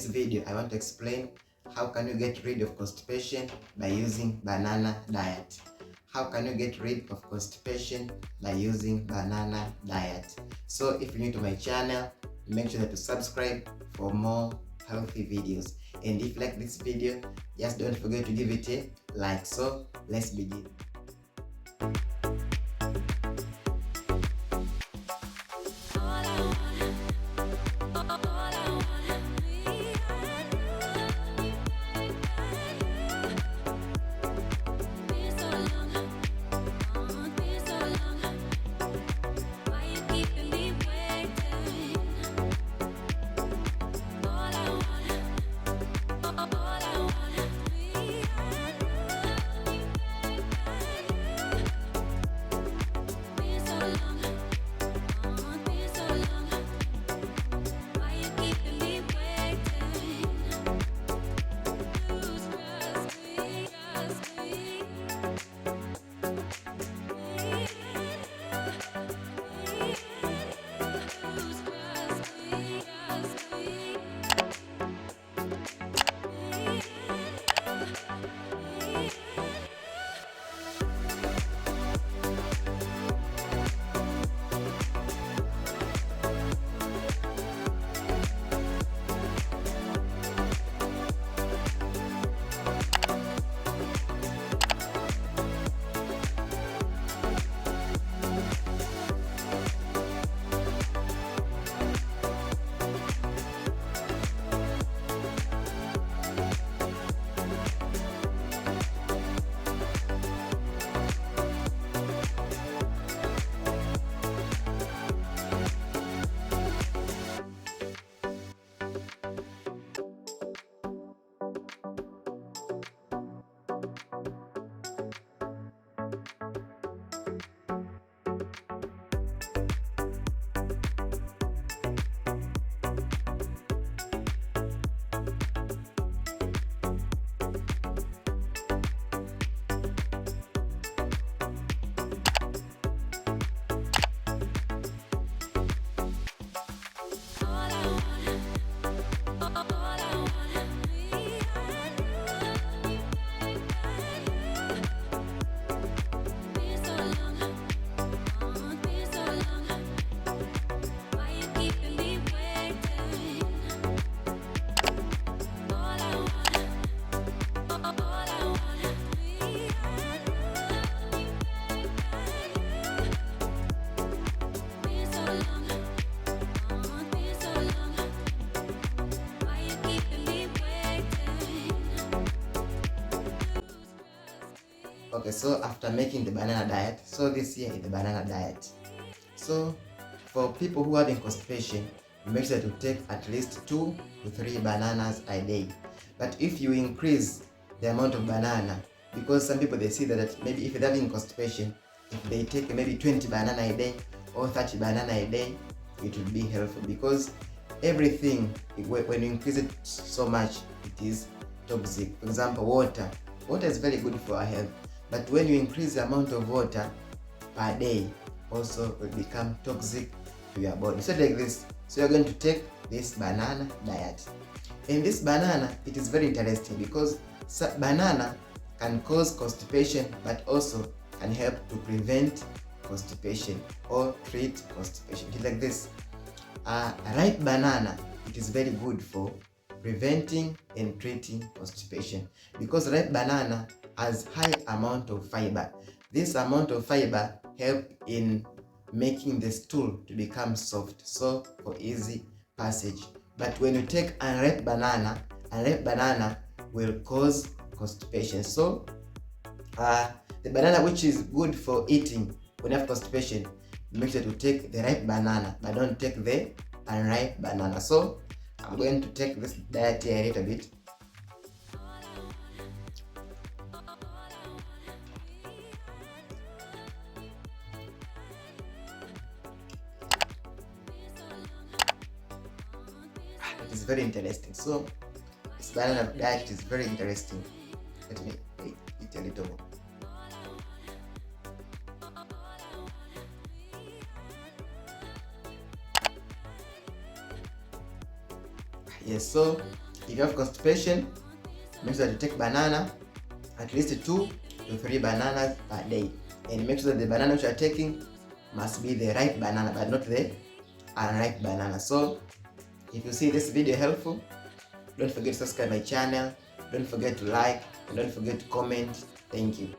this video, I want to explain how can you get rid of constipation by using banana diet. How can you get rid of constipation by using banana diet? So if you're new to my channel, make sure that you subscribe for more healthy videos. And if you like this video, just don't forget to give it a like. So let's begin. Okay, so after making the banana diet, so this here is the banana diet. So for people who are having constipation, make sure to take at least 2 to 3 bananas a day. But if you increase the amount of banana, because some people they see that maybe if they're having constipation, if they take maybe 20 banana a day or 30 banana a day, it will be helpful, because everything, when you increase it so much, it is toxic. For example, water is very good for our health, but when you increase the amount of water per day, also will become toxic to your body. So like this, so you're going to take this banana diet. And this banana, it is very interesting because banana can cause constipation, but also can help to prevent constipation or treat constipation. It's like this. Ripe banana, it is very good for preventing and treating constipation, because ripe banana has high amount of fiber. This amount of fiber help in making the stool to become soft, so for easy passage. But when you take unripe banana will cause constipation. So the banana which is good for eating when you have constipation, make sure to take the ripe banana, but don't take the unripe banana. So I'm going to take this diet here a little bit. It is very interesting. So this banana diet is very interesting. Let me eat a little more. Yes, so If you have constipation, make sure that you take banana, at least 2 to 3 bananas per day. And make sure that the banana which you are taking must be the ripe banana, but not the unripe banana. So if you see this video helpful, don't forget to subscribe my channel, don't forget to like, and don't forget to comment. Thank you.